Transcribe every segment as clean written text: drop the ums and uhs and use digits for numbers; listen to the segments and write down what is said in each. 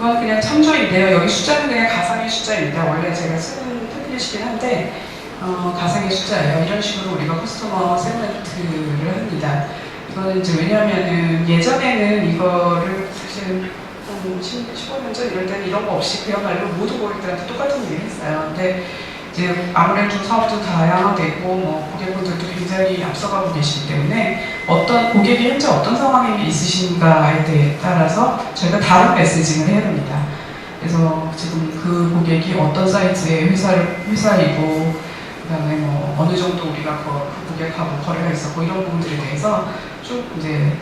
그건 그냥 참조인데요. 여기 숫자는 그냥 가상의 숫자입니다. 원래 제가 쓰는 템플릿이긴 한데 가상의 숫자예요. 이런 식으로 우리가 커스터머 세그멘트를 합니다. 이거는 이제 왜냐하면은 예전에는 이거를 사실 한 15년 전 이럴 때는 이런 거 없이 그야말로 모두 고객들한테 똑같은 얘기를 했어요. 근데 이제 아무래도 사업도 다양화되고 뭐 고객분들도 굉장히 앞서가고 계시기 때문에 어떤 고객이 현재 어떤 상황에 있으신가에 따라서 저희가 다른 메시징을 해야 됩니다. 그래서 지금 그 고객이 어떤 사이즈의 회사이고 그다음에 뭐 어느 정도 우리가 그 고객하고 거래가 있었고 이런 부분들에 대해서 쭉 이제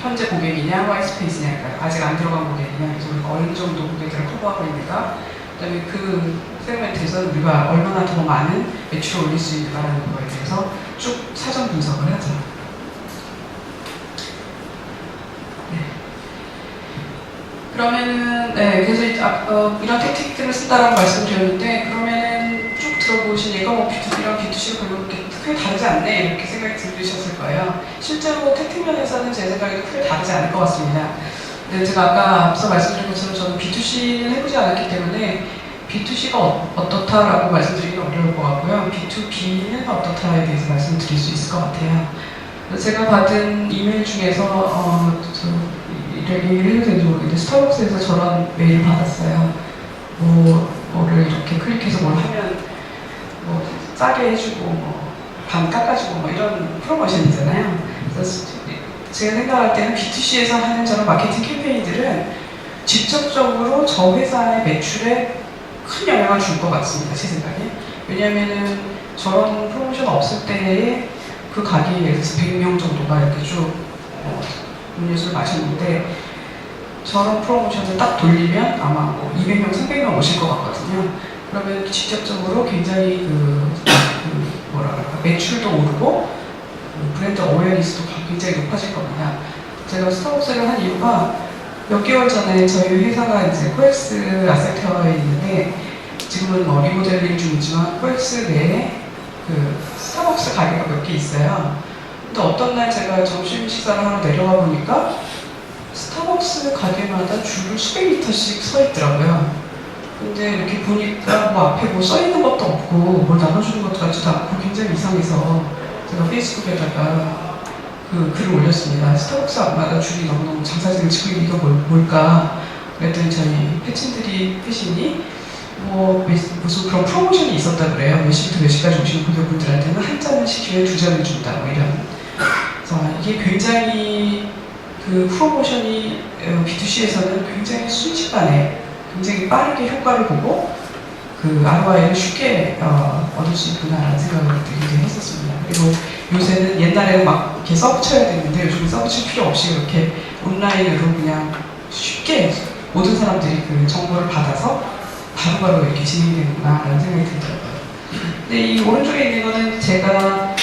현재 고객이냐 화이트스페이스냐 아직 안 들어간 고객이냐 그래서 우리가 어느 정도 고객들을 커버하고 있는가 그다음에 그 세그멘트에서 우리가 얼마나 더 많은 매출을 올릴 수 있는가라는 거에 대해서 쭉 사전 분석을 하죠. 네. 그러면은 그래서 이런 택틱들을 쓴다라고 말씀드렸는데 그러면은 쭉 들어보시니까 뭐 B2B랑 B2C가 별로 크게 다르지 않네 이렇게 생각이 들으셨을 거예요. 실제로 택틱면에서는 제 생각에도 크게 다르지 않을 것 같습니다. 근데 제가 아까 앞서 말씀드린 것처럼 저는 B2C를 해보지 않았기 때문에 B2C가 어떻다라고 말씀드리기는 어려울 것 같고요. B2B는 어떻다에 대해서 말씀드릴 수 있을 것 같아요. 제가 받은 이메일 중에서 얘기를 해도 되는지 모르겠는데 스타벅스에서 저런 메일을 받았어요. 뭐를 이렇게 클릭해서 뭘 하면 뭐 싸게 해주고 뭐 반 깎아주고 뭐 이런 프로모션이잖아요. 그래서 제가 생각할 때는 B2C에서 하는 저런 마케팅 캠페인들은 직접적으로 저 회사의 매출에 큰 영향을 줄 것 같습니다. 제 생각에. 왜냐하면은 저런 프로모션 없을 때에 그 가게에 예를 들어서 100명 정도가 이렇게 쭉 음료수를 마셨는데 저런 프로모션을 딱 돌리면 아마 뭐 200명, 300명 오실 것 같거든요. 그러면 직접적으로 굉장히 매출도 오르고 브랜드 어웨어니스도 굉장히 높아질 겁니다. 제가 스타벅스를 한 이유가 몇 개월 전에 저희 회사가 이제 코엑스 아세트에 있는데 지금은 뭐 리모델링 중이지만 코엑스 내에 그 스타벅스 가게가 몇 개 있어요. 근데 어떤 날 제가 점심 식사를 하러 내려가 보니까 스타벅스 가게마다 줄을 수백 미터씩 서 있더라고요. 근데 이렇게 보니까 뭐 앞에 뭐 써 있는 것도 없고 뭘 나눠주는 것도 같지도 않고 굉장히 이상해서 제가 페이스북에다가 그 글을 올렸습니다. 스타벅스 앞마다 줄이 너무너무 장사진을 치고 있는 이유가 뭘까? 그랬더니 저희 패신이 뭐 무슨 그런 프로모션이 있었다 그래요. 몇 시부터 몇 시까지 오시는 고객분들한테는 한 잔을 시키면 2잔을 준다 뭐 이런. 그래서 이게 굉장히 그 프로모션이 B2C에서는 굉장히 순식간에 굉장히 빠르게 효과를 보고 그 ROI를 쉽게 얻을 수 있구나라는 생각을 굉장히 했었습니다. 그리고 요새는 옛날에는 막 이렇게 써붙여야 되는데 요즘은 써붙일 필요 없이 이렇게 온라인으로 그냥 쉽게 모든 사람들이 그 정보를 받아서 바로바로 이렇게 진행되는구나라는 생각이 들더라고요. 근데 이 오른쪽에 있는 거는 제가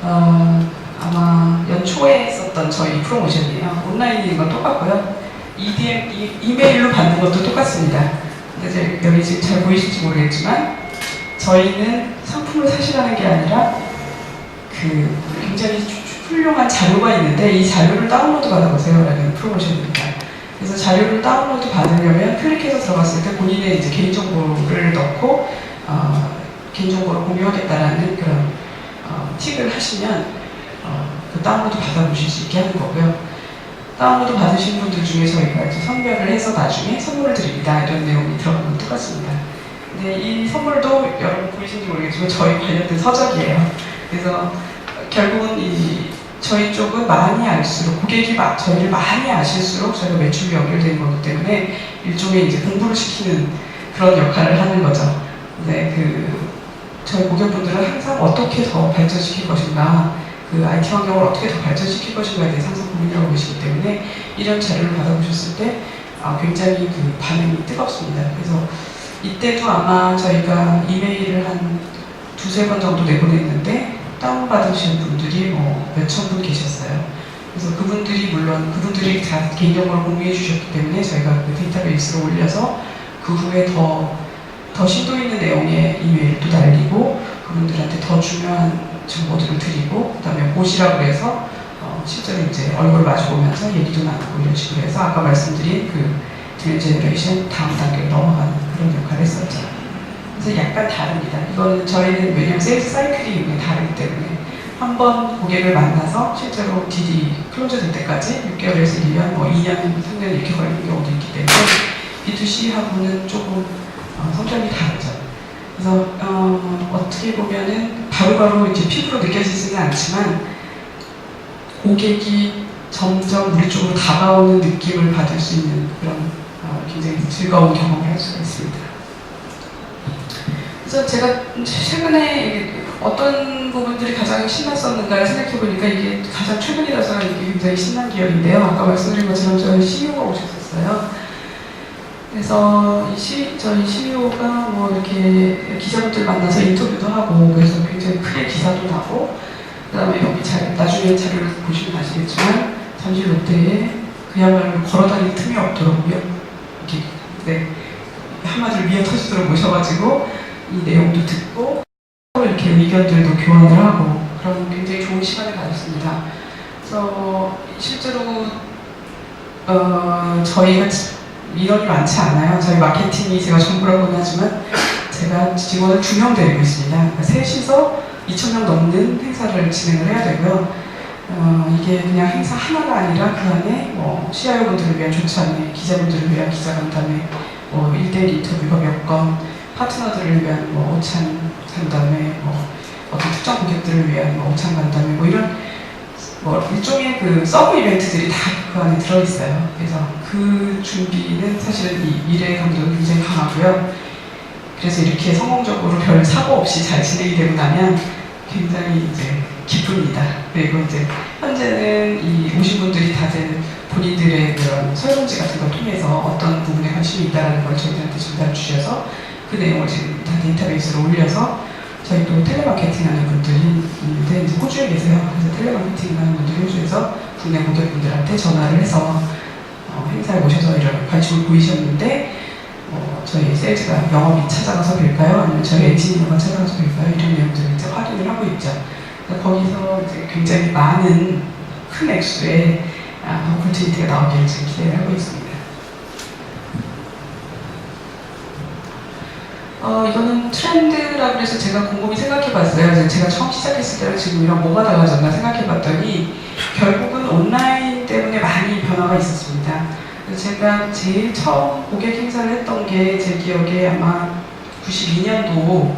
아마 연초에 했었던 저희 프로모션이에요. 온라인인 건 똑같고요. 이메일로 받는 것도 똑같습니다. 근데 여기 지금 잘 보이실지 모르겠지만 저희는 상품을 사시라는 게 아니라 그 굉장히 훌륭한 자료가 있는데 이 자료를 다운로드 받아보세요 라는 프로모션입니다. 그래서 자료를 다운로드 받으려면 클릭해서 들어갔을 때 본인의 이제 개인정보를 넣고 개인정보를 공유하겠다라는 그런 틱을 하시면 그 다운로드 받아보실 수 있게 하는 거고요. 다운로드 받으신 분들 중에 저희가 이제 선별을 해서 나중에 선물을 드립니다. 이런 내용이 들어간 건 똑같습니다. 근데 이 선물도 여러분 보이신지 모르겠지만 저희 관련된 서적이에요. 그래서 결국은 저희 쪽은 많이 알수록 고객이 저희를 많이 아실수록 저희가 매출이 연결되는 거기 때문에 일종의 이제 공부를 시키는 그런 역할을 하는 거죠. 근데 저희 고객분들은 항상 어떻게 더 발전시킬 것인가 그 IT 환경을 어떻게 더 발전시킬 것인가에 대해서 항상 고민을 하고 계시기 때문에 이런 자료를 받아보셨을 때 굉장히 그 반응이 뜨겁습니다. 그래서 이때도 아마 저희가 이메일을 한 두세 번 정도 내보냈는데 다운받으신 분들이 뭐 몇천 분 계셨어요. 그래서 그분들이 다 개인정보를 공유해 주셨기 때문에 저희가 그 데이터베이스로 올려서 그 후에 더 심도 있는 내용의 이메일도 날리고 그분들한테 더 중요한 정보들을 드리고 그 다음에 보시라고 해서 실제로 이제 얼굴 마주보면서 얘기도 나누고 이런 식으로 해서 아까 말씀드린 그 제너레이션 다음 단계로 넘어가는 그런 역할을 했었죠. 그래서 약간 다릅니다. 이거는 저희는 왜냐하면 세일즈 사이클이 다르기 때문에 한 번 고객을 만나서 실제로 딜이 클로즈 될 때까지 6개월에서 1년, 뭐 2년, 3년 이렇게 걸리는 경우도 있기 때문에 B2C하고는 조금 성격이 다르죠. 그래서 어떻게 보면은 바로바로 이제 피부로 느껴지지는 않지만 고객이 점점 우리 쪽으로 다가오는 느낌을 받을 수 있는 그런 굉장히 즐거운 경험을 할 수가 있습니다. 그래서 제가 최근에 어떤 부분들이 가장 신났었는가를 생각해보니까 이게 가장 최근이라서 이게 굉장히 신난 기억인데요. 아까 말씀드린 것처럼 저희 CEO가 오셨었어요. 그래서 저희 CEO가 뭐 이렇게 기자분들 만나서 인터뷰도 하고 그래서 굉장히 크게 기사도 나고 그 다음에 여기 나중에 자료를 보시면 아시겠지만 잠실 롯데에 그야말로 걸어다닐 틈이 없더라고요. 이렇게 네, 한마디로 미어 터지도록 모셔가지고 이 내용도 듣고 이렇게 의견들도 교환을 하고 그런 굉장히 좋은 시간을 가졌습니다. 그래서 실제로 저희가 인원이 많지 않아요. 저희 마케팅이 제가 전부라고는 하지만 제가 직원을 2명 데리고 있습니다. 그러니까 셋이서 2,000명 넘는 행사를 진행을 해야 되고요. 이게 그냥 행사 하나가 아니라 그 안에 뭐 CIO분들을 위한 조치 안내, 기자분들을 위한 기자간담회, 뭐 1대1 인터뷰가 몇 건, 파트너들을 위한 뭐 오찬 간담회, 뭐 어떤 특정 고객들을 위한 뭐 오찬 간담회, 뭐 이런 뭐 일종의 그 서브 이벤트들이 다 그 안에 들어있어요. 그래서 그 준비는 사실은 이 미래의 감독은 굉장히 강하고요. 그래서 이렇게 성공적으로 별 사고 없이 잘 진행이 되고 나면 굉장히 이제 기쁩니다. 그리고 이제 현재는 이 오신 분들이 다들 본인들의 그런 설문지 같은 걸 통해서 어떤 부분에 관심이 있다는 걸 저희들한테 전달 주셔서 그 내용을 지금 다 데이터베이스로 올려서 저희 또 텔레마케팅 하는 분들이 있는데 이제 호주에 계세요. 그래서 텔레마케팅 하는 분들이 호주에서 국내 고객분들한테 전화를 해서 행사에 오셔서 이런 관심을 보이셨는데 저희 세일즈가 영업이 찾아가서 뵐까요? 아니면 저희 엔지니어가 찾아가서 뵐까요? 이런 내용들을 이제 확인을 하고 있죠. 거기서 이제 굉장히 많은 큰 액수의 오퍼튜니티가 나오기를 지금 기대를 하고 있습니다. 이거는 트렌드라고 해서 제가 곰곰이 생각해봤어요. 제가 처음 시작했을 때랑 지금이랑 뭐가 달라졌나 생각해봤더니 결국은 온라인 때문에 많이 변화가 있었습니다. 제가 제일 처음 고객 행사를 했던 게 제 기억에 아마 92년도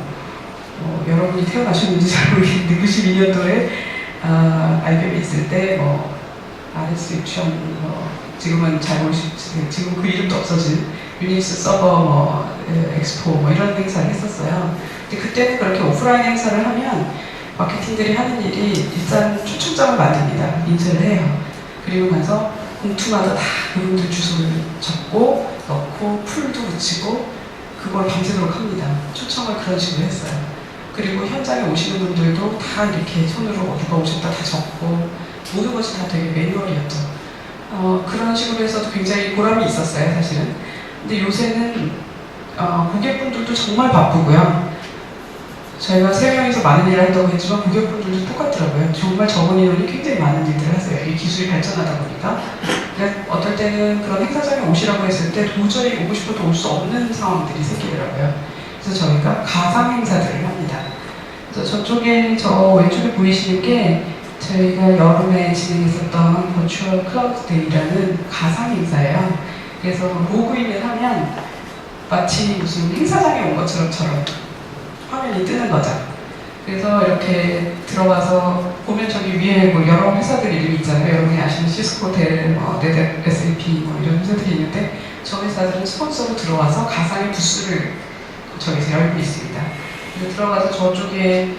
여러분이 태어나셨는지 잘 모르겠는데 92년도에 IBM에 있을 때 RS 유치원 지금은 잘 모르시죠. 지금 그 이름도 없어진 유닉스 서버 엑스포 이런 행사를 했었어요. 근데 그때는 그렇게 오프라인 행사를 하면 마케팅들이 하는 일이 일단 초청장을 만듭니다. 인쇄를 해요. 그리고 나서 봉투마다 다 그분들 주소를 적고 넣고 풀도 붙이고 그걸 밤새도록 합니다. 초청을 그런 식으로 했어요. 그리고 현장에 오시는 분들도 다 이렇게 손으로 누가 오셨다 다 적고 모든 것이 다 되게 매뉴얼이었죠. 그런 식으로 해서도 굉장히 보람이 있었어요, 사실은. 근데 요새는 고객분들도 정말 바쁘고요. 저희가 3명이서 많은 일을 한다고 했지만 고객분들도 똑같더라고요. 정말 적은 인원이 굉장히 많은 일들을 하세요. 이 기술이 발전하다 보니까. 어떨 때는 그런 행사장에 오시라고 했을 때 도저히 오고 싶어도 올 수 없는 상황들이 생기더라고요. 그래서 저희가 가상 행사들을 합니다. 그래서 저쪽에 저 왼쪽에 보이시는 게 저희가 여름에 진행했었던 버추얼 클라우드 데이라는 가상 행사예요. 그래서 로그인을 하면 마치 무슨 행사장에 온 것처럼 화면이 뜨는 거죠. 그래서 이렇게 들어가서 보면 저기 위에 뭐 여러 회사들 이름이 있잖아요. 여러분이 아시는 시스코, 델, 네덜, SAP 이런 회사들이 있는데 저 회사들은 스폰서로 들어와서 가상의 부스를 저기서 열고 있습니다. 그래서 들어가서 저쪽에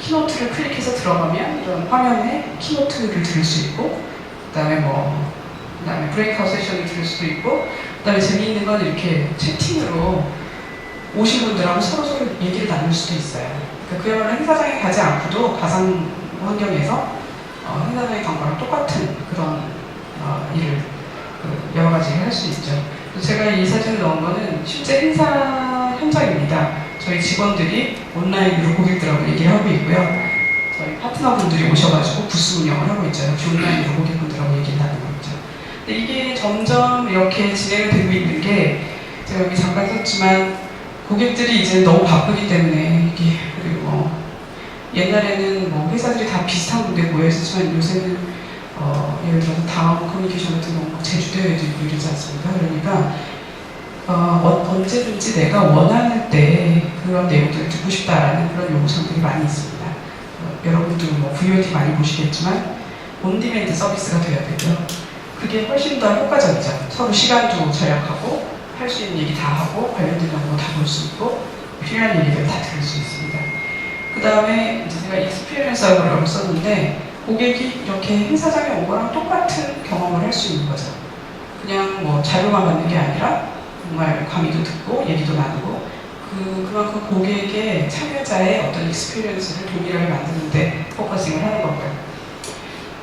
키노트를 클릭해서 들어가면 이런 화면에 키노트를 들을 수 있고 그다음에 브레이크아웃 세션을 들을 수도 있고 그다음에 재미있는 건 이렇게 채팅으로 오신 분들하고 서로 얘기를 나눌 수도 있어요. 그러니까 그야말로 행사장에 가지 않고도 가상 환경에서 행사장의 경과랑 똑같은 그런 일을 여러 가지 할 수 있죠. 제가 이 사진을 넣은 거는 실제 행사 현장입니다. 저희 직원들이 온라인으로 고객들하고 얘기를 하고 있고요. 저희 파트너분들이 오셔가지고 부스 운영을 하고 있잖아요. 온라인으로 고객분들하고 얘기를 나누고 있죠. 근데 이게 점점 이렇게 진행이 되고 있는 게 제가 여기 잠깐 썼지만 고객들이 이제 너무 바쁘기 때문에 이게 그리고 뭐 옛날에는 뭐 회사들이 다 비슷한 군데 모여 있었지만 요새는 예를 들어서 다음 커뮤니케이션 같은 경우 제주도에도 있고 이러지 않습니까? 그러니까 언제든지 내가 원하는 때 그런 내용들을 듣고 싶다라는 그런 요구사항들이 많이 있습니다. 여러분도 뭐 VOD 많이 보시겠지만 온디맨드 서비스가 돼야 되고요. 그게 훨씬 더 효과적이죠. 서로 시간도 절약하고 할 수 있는 얘기 다 하고 관련된 정보 다 볼 수 있고 필요한 얘기들 다 들을 수 있습니다. 그 다음에 이제 제가 익스피리언스라고 썼는데 고객이 이렇게 행사장에 온 거랑 똑같은 경험을 할 수 있는 거죠. 그냥 뭐 자료만 받는 게 아니라 정말 강의도 듣고 얘기도 나누고 그만큼 고객의 참여자의 어떤 익스피리언스를 동일하게 만드는데 포커싱을 하는 거고요.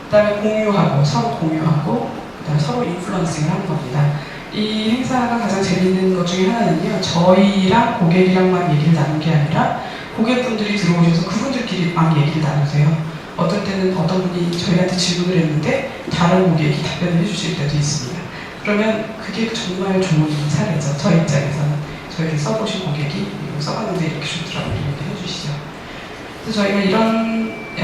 그 다음에 공유하고 서로 공유하고 그 다음에 서로 인플루언싱을 하는 겁니다. 이 행사가 가장 재밌는 것 중에 하나는요, 저희랑 고객이랑만 얘기를 나누는 게 아니라 고객분들이 들어오셔서 그분들끼리만 얘기를 나누세요. 어떨 때는 어떤 분이 저희한테 질문을 했는데 다른 고객이 답변을 해주실 때도 있습니다. 그러면 그게 정말 좋은 사례죠. 저희 입장에서는. 저희를 써보신 고객이 이거 써봤는데 이렇게 좋더라고요. 이렇게 해주시죠. 그래서 저희가 이런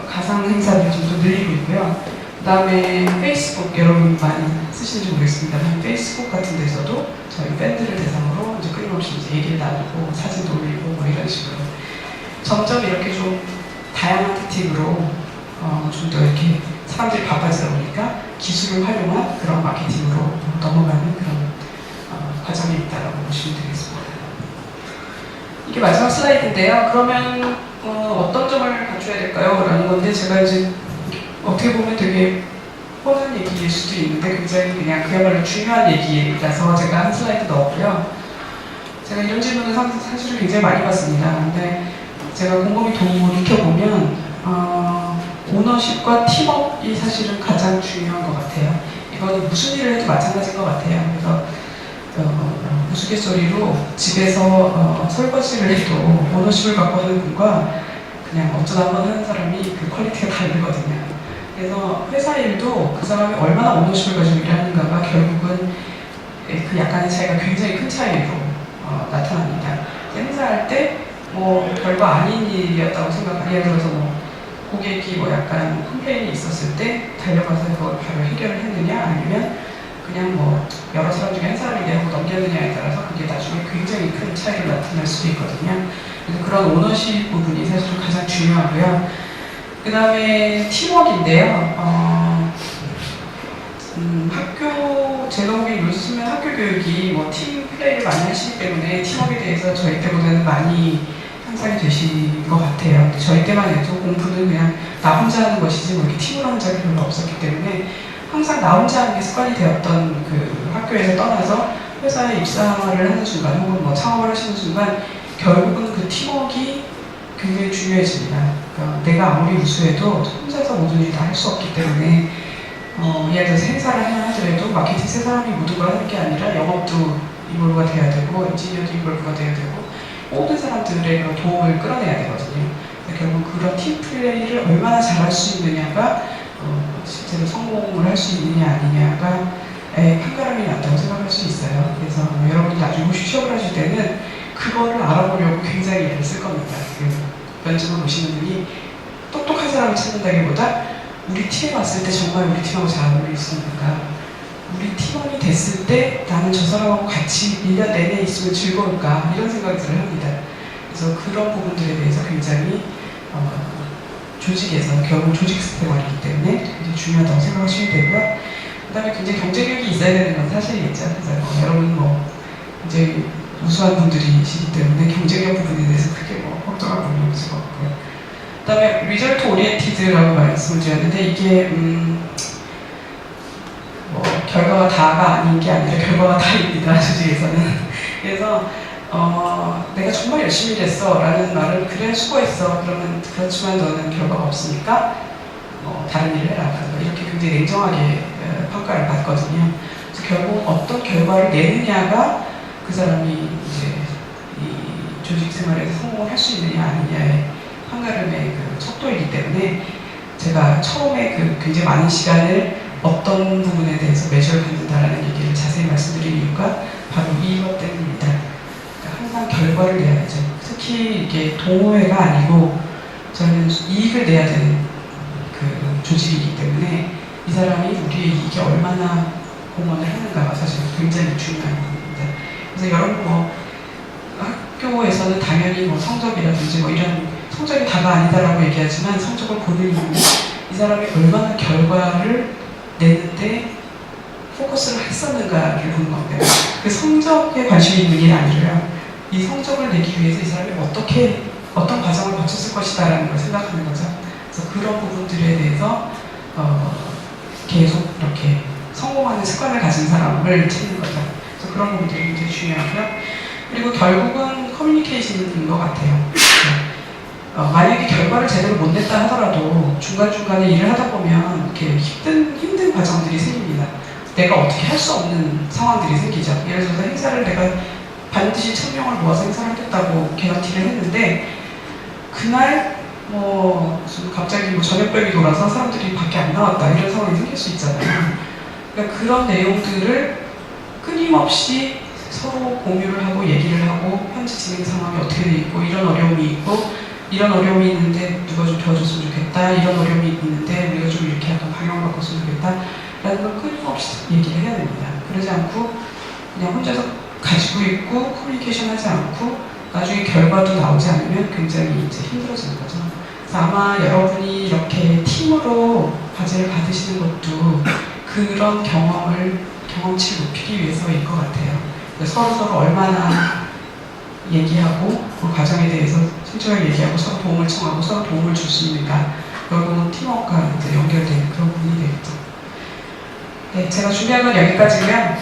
가상 행사를 좀 더 늘리고 있고요. 그 다음에 페이스북 여러분 많이 쓰시는지 모르겠습니다만 페이스북 같은 데서도 저희 팬들을 대상으로 이제 끊임없이 이제 얘기를 나누고 사진도 올리고 뭐 이런 식으로 점점 이렇게 좀 다양한 특징으로 좀 더 이렇게 사람들이 바빠지다 보니까 기술을 활용한 그런 마케팅으로 넘어가는 그런 과정이 있다라고 보시면 되겠습니다. 이게 마지막 슬라이드인데요. 그러면 어떤 점을 갖춰야 될까요? 라는 건데 제가 이제 어떻게 보면 되게 뻔한 얘기일 수도 있는데 굉장히 그냥 그야말로 중요한 얘기라서 제가 한 슬라이드 넣었고요. 제가 이런 질문을 사실은 굉장히 많이 받습니다. 근데 제가 곰곰이 돌이켜보면 오너십과 팀업이 사실은 가장 중요한 것 같아요. 이거는 무슨 일을 해도 마찬가지인 것 같아요. 그래서 우스갯소리로 집에서 설거지를 해도 오너십을 갖고 하는 분과 그냥 어쩌다 한번 하는 사람이 그 퀄리티가 다르거든요. 그래서 회사 일도 그 사람이 얼마나 오너십을 가지고 일을 하는가가 결국은 그 약간의 차이가 굉장히 큰 차이로 나타납니다. 행사할 때 뭐 별거 아닌 일이었다고 생각하면 예를 들어서 뭐 고객이 뭐 약간 컴플레인이 있었을 때 달려가서 그걸 바로 해결을 했느냐 아니면 그냥 뭐 여러 사람 중에 한 사람이 내고 넘겼느냐에 따라서 그게 나중에 굉장히 큰 차이를 나타낼 수도 있거든요. 그래서 그런 오너십 부분이 사실 가장 중요하고요. 그 다음에 팀워크인데요. 제가 보기엔 요즘은 학교 교육이 뭐 팀 플레이를 많이 하시기 때문에 팀워크에 대해서 저희 때보다는 많이 향상이 되신 것 같아요. 근데 저희 때만 해도 공부는 그냥 나 혼자 하는 것이지 뭐 이렇게 팀으로 하는 적이 별로 없었기 때문에 항상 나 혼자 하는 게 습관이 되었던 그 학교에서 떠나서 회사에 입사를 하는 순간 혹은 뭐 창업을 하시는 순간 결국은 그 팀워크가 굉장히 중요해집니다. 그러니까 내가 아무리 우수해도 혼자서 모든 일을 다 할 수 없기 때문에 예를 들어서 행사를 하나 하더라도 마케팅 세 사람이 모두가 하는 게 아니라 영업도 이볼브가 돼야 되고 엔지니어도 이볼브가 돼야 되고 모든 사람들의 도움을 끌어내야 되거든요. 결국 그런 팀 플레이를 얼마나 잘할 수 있느냐가 실제로 성공을 할 수 있느냐 아니냐가 판가름이 난다고 생각할 수 있어요. 그래서 여러분이 나중에 혹시 취업을 하실 때는 그거를 알아보려고 굉장히 애를 쓸 겁니다. 면접을 오시는 분이 똑똑한 사람을 찾는다기보다 우리 팀에 왔을 때 정말 우리 팀하고 잘 어울릴 수 있는가, 우리 팀원이 됐을 때 나는 저 사람하고 같이 1년 내내 있으면 즐거울까 이런 생각들을 합니다. 그래서 그런 부분들에 대해서 굉장히 조직에서 결국 조직 생활이기 때문에 굉장히 중요하다고 생각하시면 되고요. 그 다음에 굉장히 경쟁력이 있어야 되는 건 사실이겠죠. 그래서 여러분 뭐 굉장히 우수한 분들이시기 때문에 경쟁력 부분에 대해서 크게 뭐 걱정할 부분이 없을 것 같고요. 그 다음에 리절트 오리엔티드라고 말씀을 드렸는데 이게 뭐 결과가 다가 아닌 게 아니라 결과가 다입니다. 조직에서는. 그래서 내가 정말 열심히 일했어 라는 말을 그래 수고했어 그러면 그렇지만 너는 결과가 없으니까 다른 일을 해라 이렇게 굉장히 냉정하게 평가를 받거든요. 그래서 결국 어떤 결과를 내느냐가 그 사람이 이제 이 조직 생활에서 성공을 할 수 있느냐 아니냐의 판가름의 그 첫 속도이기 때문에 제가 처음에 굉장히 많은 시간을 어떤 부분에 대해서 매주를 갖는다라는 얘기를 자세히 말씀드린 이유가 바로 이것 때문입니다. 그러니까 항상 결과를 내야죠. 특히 이게 동호회가 아니고 저는 이익을 내야 되는 조직이기 때문에 이 사람이 우리의 이익에 얼마나 공헌을 하는가가 사실 굉장히 중요한 부분입니다. 그래서 여러분 학교에서는 당연히 성적이라든지 이런 성적이 다가 아니다라고 얘기하지만 성적을 보는 이유는 이 사람이 얼마나 결과를 내는데 포커스를 했었는가를 보는 겁니다. 그 성적에 관심이 있는 게 아니라요. 이 성적을 내기 위해서 이 사람이 어떤 과정을 거쳤을 것이다라는 걸 생각하는 거죠. 그래서 그런 부분들에 대해서 계속 이렇게 성공하는 습관을 가진 사람을 찾는 거죠. 그래서 그런 부분들이 굉장히 중요하고요. 그리고 결국은 커뮤니케이션인 것 같아요. 만약에 결과를 제대로 못 냈다 하더라도 중간중간에 일을 하다 보면 이렇게 힘든 과정들이 생깁니다. 내가 어떻게 할 수 없는 상황들이 생기죠. 예를 들어서 행사를 내가 반드시 1000명을 모아서 행사를 하겠다고 개런티를 했는데 그날 갑자기 전염병이 돌아서 사람들이 밖에 안 나왔다 이런 상황이 생길 수 있잖아요. 그러니까 그런 내용들을 끊임없이 서로 공유를 하고 얘기를 하고 현지 진행 상황이 어떻게 돼 있고 이런 어려움이 있고 이런 어려움이 있는데 누가 좀 도와줬으면 좋겠다 이런 어려움이 있는데 우리가 좀 이렇게 약간 방향을 바꿨으면 좋겠다 라는 걸 끊임없이 얘기를 해야 됩니다. 그러지 않고 그냥 혼자서 가지고 있고 커뮤니케이션 하지 않고 나중에 결과도 나오지 않으면 굉장히 이제 힘들어지는 거죠. 그래서 아마 여러분이 이렇게 팀으로 과제를 받으시는 것도 그런 경험치를 높이기 위해서일 것 같아요. 서로 얼마나 얘기하고 그 과정에 대해서 솔직하게 얘기하고 서로 도움을 청하고 서로 도움을 줄 수 있는가 결국은 팀워크가 이제 연결되는 그런 부분이 되겠죠. 네, 제가 준비한 건 여기까지고요.